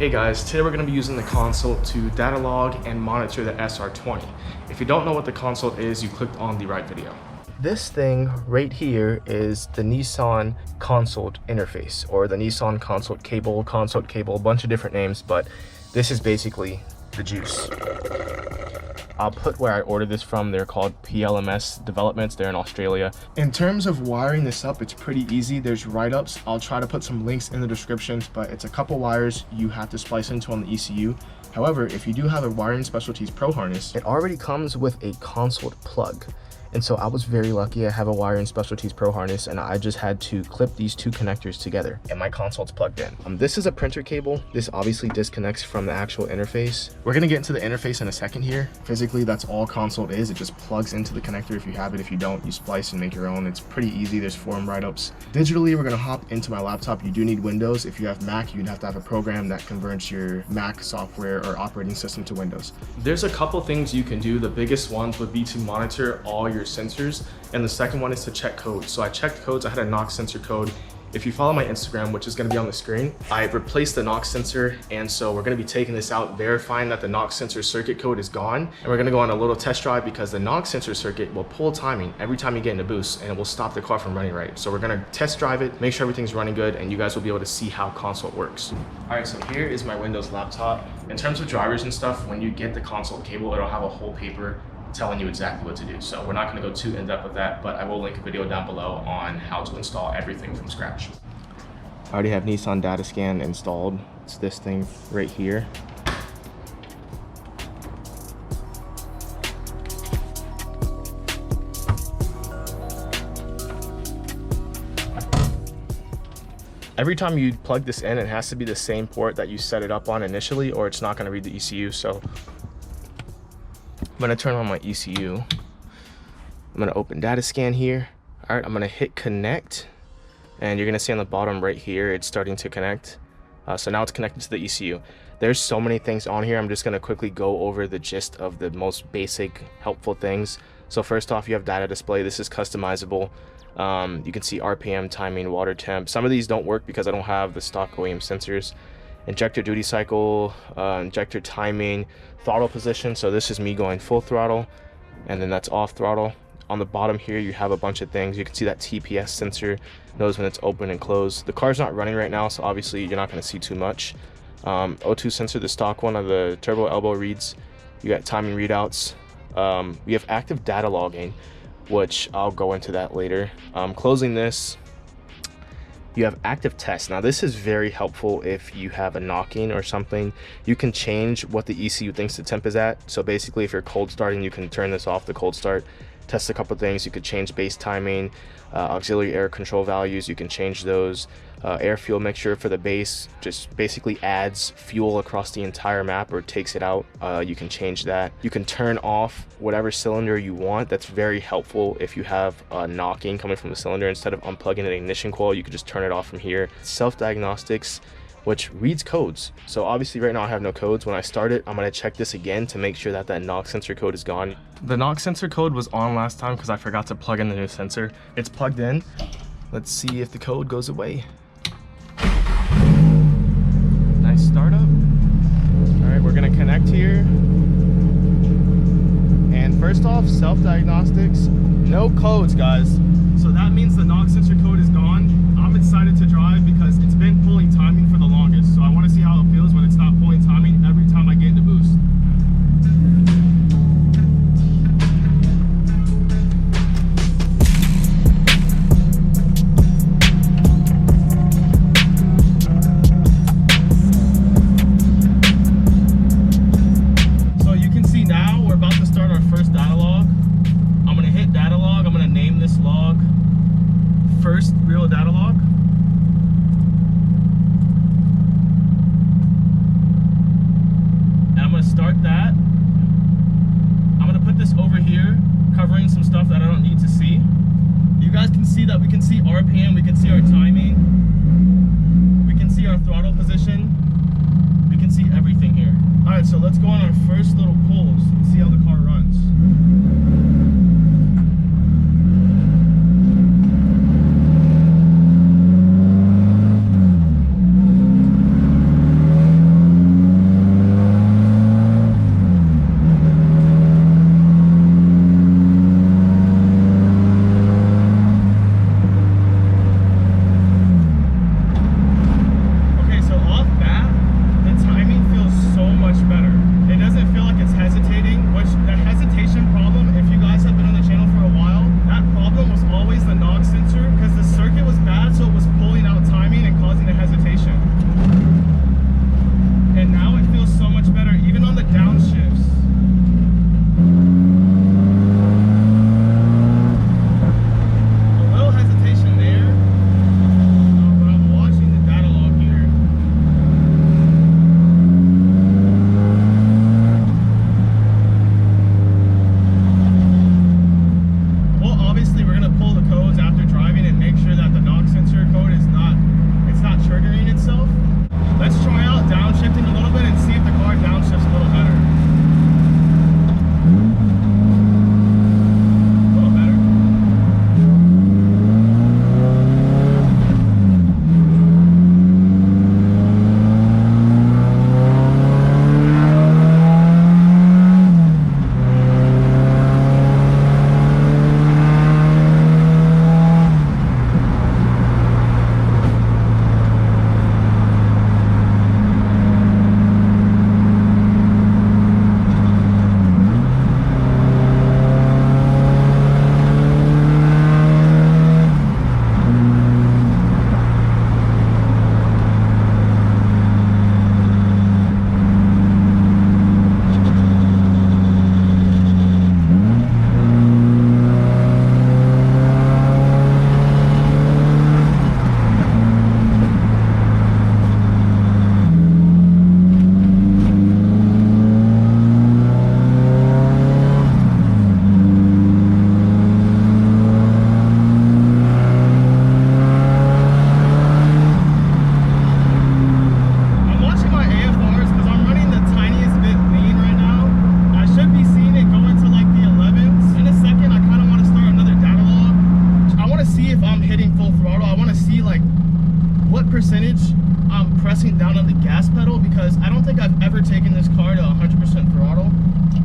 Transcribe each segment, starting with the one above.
Hey guys, today we're going to be using the console to data log and monitor the SR20. If you don't know what the console is, you clicked on the right video. This thing right here is the Nissan console interface, or the Nissan console cable, a bunch of different names, but this is basically the juice. I'll put where I ordered this from. They're called PLMS developments. They're in Australia. In terms of wiring this up, it's pretty easy. There's write-ups. I'll try to put some links in the descriptions, but it's a couple wires you have to splice into on the ECU. However, if you do have a Wiring Specialties Pro harness, it already comes with a console plug. And so I was very lucky. I have a Wiring Specialties Pro harness, and I just had to clip these two connectors together, and my console's plugged in. This is a printer cable. This obviously disconnects from the actual interface. We're gonna get into the interface in a second here. Physically, that's all console is. It just plugs into the connector if you have it. If you don't, you splice and make your own. It's pretty easy. There's forum write-ups. Digitally, we're gonna hop into my laptop. You do need Windows. If you have Mac, you'd have to have a program that converts your Mac software or operating system to Windows. There's a couple things you can do. The biggest ones would be to monitor all your sensors, and the second one is to check codes. So I checked codes. I had a NOx sensor code. If you follow my Instagram, which is going to be on the screen, I replaced the NOx sensor, and so we're going to be taking this out, verifying that the NOx sensor circuit code is gone, and we're going to go on a little test drive because the NOx sensor circuit will pull timing every time you get in a boost, and it will stop the car from running right. So we're going to test drive it, make sure everything's running good, and you guys will be able to see how console works. All right, so here is my Windows laptop. In terms of drivers and stuff, when you get the console cable, it'll have a whole paper telling you exactly what to do. So we're not going to go too in-depth with that, but I will link a video down below on how to install everything from scratch. I already have NissanDataScan installed. It's this thing right here. Every time you plug this in, it has to be the same port that you set it up on initially, or it's not going to read the ECU. So I'm going to turn on my ECU. I'm going to open DataScan here. All right, I'm going to hit connect, and you're going to see on the bottom right here, it's starting to connect. So now it's connected to the ECU. There's so many things on here. I'm just going to quickly go over the gist of the most basic helpful things. So first off, you have data display. This is customizable. You can see RPM, timing, water temp. Some of these don't work because I don't have the stock OEM sensors. Injector duty cycle, injector timing, throttle position. So this is me going full throttle, and then that's off throttle. On the bottom here, you have a bunch of things. You can see that TPS sensor knows when it's open and closed. The car's not running right now, so obviously you're not going to see too much. O2 sensor, the stock one of the turbo elbow reads. You got timing readouts. We have active data logging, which I'll go into that later. Closing this, you have active test. Now this is very helpful if you have a knocking or something. You can change what the ECU thinks the temp is at. So basically if you're cold starting, you can turn this off, the cold start. Test a couple things. You could change base timing, auxiliary air control values. You can change those. Air fuel mixture for the base just basically adds fuel across the entire map or takes it out. You can change that. You can turn off whatever cylinder you want. That's very helpful if you have knocking coming from the cylinder. Instead of unplugging an ignition coil, you could just turn it off from here. Self-diagnostics, which reads codes. So obviously right now I have no codes. When I start it, I'm gonna check this again to make sure that that NOx sensor code is gone. The NOx sensor code was on last time because I forgot to plug in the new sensor. It's plugged in. Let's see if the code goes away. Nice startup. All right, we're gonna connect here. And first off, self-diagnostics, no codes, guys. So that means the NOx sensor code is gone. I'm excited to drive because it's been pulling timing for the longest. So I want to see how it feels when it's not pulling timing every time I get into boost. So you can see now we're about to start our first data log. I'm going to hit data log. I'm going to name this log first real data log. And I'm going to start that. I'm going to put this over here, covering some stuff that I don't need to see. You guys can see that we can see RPM, we can see our timing, we can see our throttle position, we can see everything here. All right, so let's go on our first little pulls and see how the car runs. because I don't think I've ever taken this car to 100% throttle.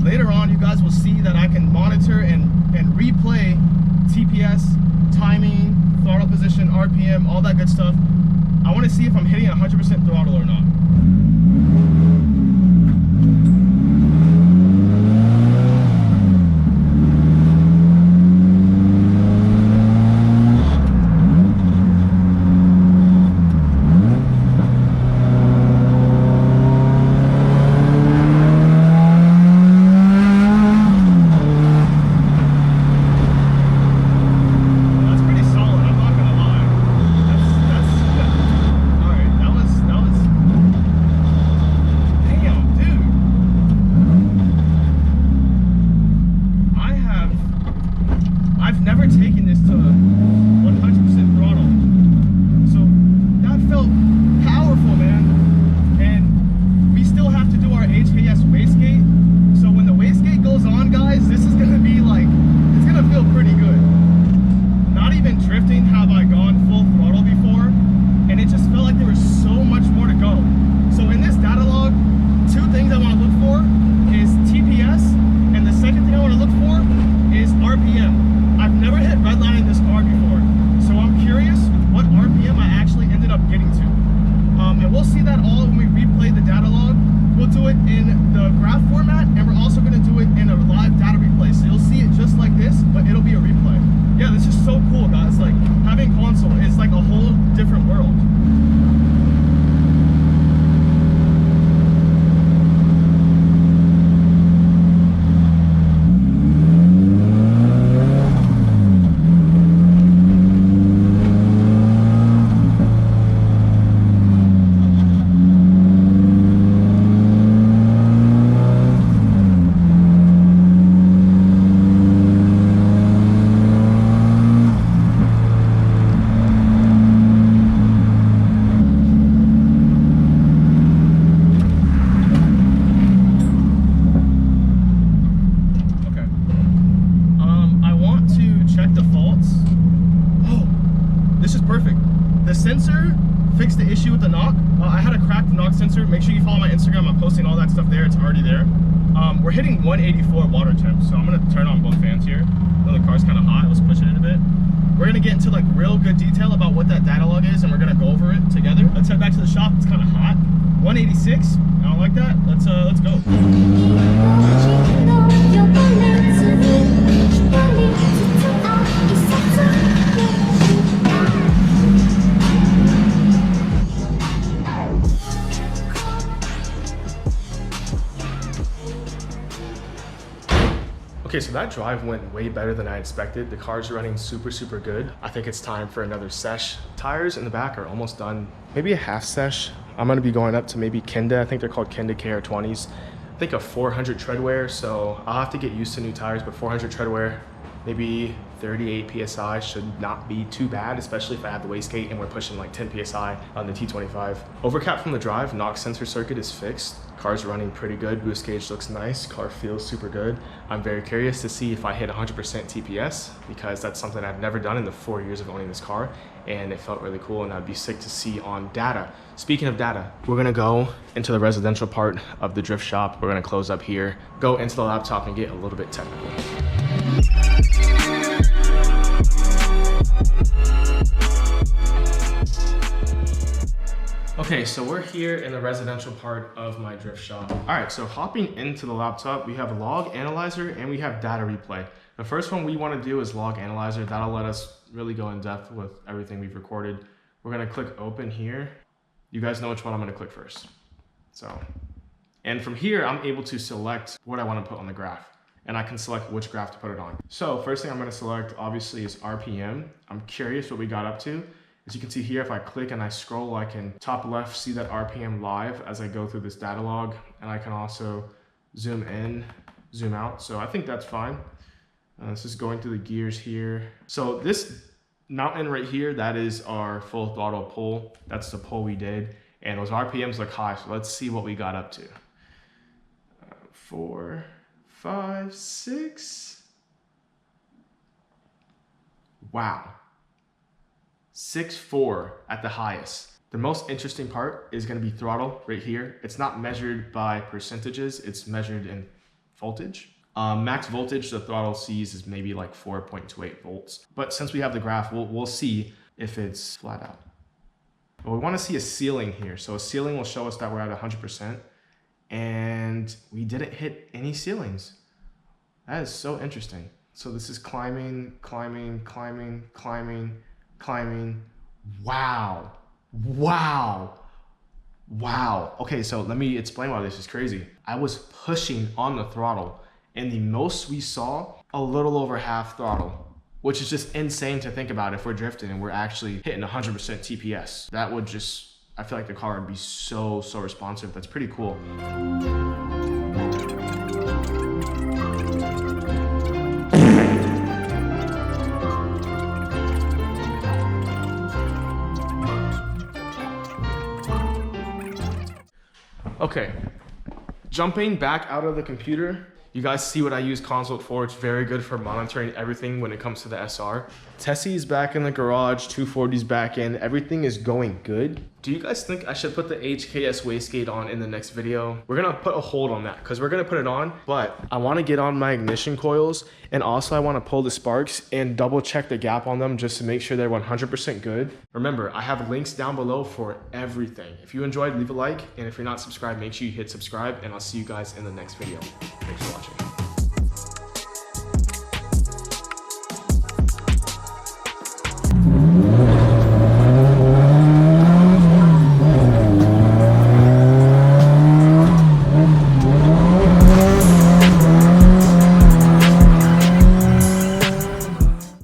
Later on, you guys will see that I can monitor and replay TPS, timing, throttle position, RPM, all that good stuff. I want to see if I'm hitting 100% throttle or not. Fixed the issue with the knock. I had a cracked knock sensor. Make sure you follow my Instagram. I'm posting all that stuff there. It's already there. We're hitting 184 water temp, so I'm gonna turn on both fans here. Though the car's kind of hot, let's push it in a bit. We're gonna get into like real good detail about what that data log is, and we're gonna go over it together. Let's head back to the shop. It's kind of hot. 186. I don't like that. Let's go. Okay, so that drive went way better than I expected. The car's running super good. I think it's time for another sesh. Tires in the back are almost done. Maybe a half sesh. I'm gonna be going up to maybe Kenda. I think they're called Kenda KR20s. I think a 400 tread wear, so I'll have to get used to new tires, but 400 tread wear, maybe 38 PSI should not be too bad, especially if I have the wastegate and we're pushing like 10 PSI on the T25. Overcap from the drive, knock sensor circuit is fixed. Car's running pretty good, boost gauge looks nice, car feels super good. I'm very curious to see if I hit 100% TPS because that's something I've never done in the 4 years of owning this car, and it felt really cool, and I'd be sick to see on data. Speaking of data, we're gonna go into the residential part of the drift shop. We're gonna close up here, go into the laptop and get a little bit technical. Okay, so we're here in the residential part of my drift shop. All right, so hopping into the laptop, we have a log analyzer and we have data replay. The first one we want to do is log analyzer. That'll let us really go in depth with everything we've recorded. We're gonna click open here. You guys know which one I'm gonna click first. And from here, I'm able to select what I want to put on the graph, and I can select which graph to put it on. So first thing I'm going to select obviously is RPM. I'm curious what we got up to. As you can see here, if I click and I scroll, I can top left see that RPM live as I go through this data log, and I can also zoom in, zoom out. So I think that's fine. This is going through the gears here. So this mountain right here, that is our full throttle pull. That's the pull we did. And those RPMs look high, so let's see what we got up to. 4, 5, 6. Wow. 6.4 at the highest. The most interesting part is going to be throttle right here. It's not measured by percentages, it's measured in voltage. Max voltage the throttle sees is maybe like 4.28 volts. But since we have the graph, we'll see if it's flat out. But we want to see a ceiling here. So a ceiling will show us that we're at 100%. And we didn't hit any ceilings. That is so interesting. So this is climbing, climbing, climbing, climbing, climbing. Wow. Wow. Wow. Okay, so let me explain why this is crazy. I was pushing on the throttle, and the most we saw, a little over half throttle, which is just insane to think about if we're drifting and we're actually hitting 100% TPS. That would just, I feel like the car would be so responsive. That's pretty cool. Okay, jumping back out of the computer, you guys see what I use Consult for. It's very good for monitoring everything when it comes to the SR. Tessie's back in the garage, 240's back in, everything is going good. Do you guys think I should put the HKS wastegate on in the next video? We're gonna put a hold on that because we're gonna put it on, but I wanna get on my ignition coils, and also I wanna pull the sparks and double check the gap on them just to make sure they're 100% good. Remember, I have links down below for everything. If you enjoyed, leave a like, and if you're not subscribed, make sure you hit subscribe, and I'll see you guys in the next video. Thanks for watching.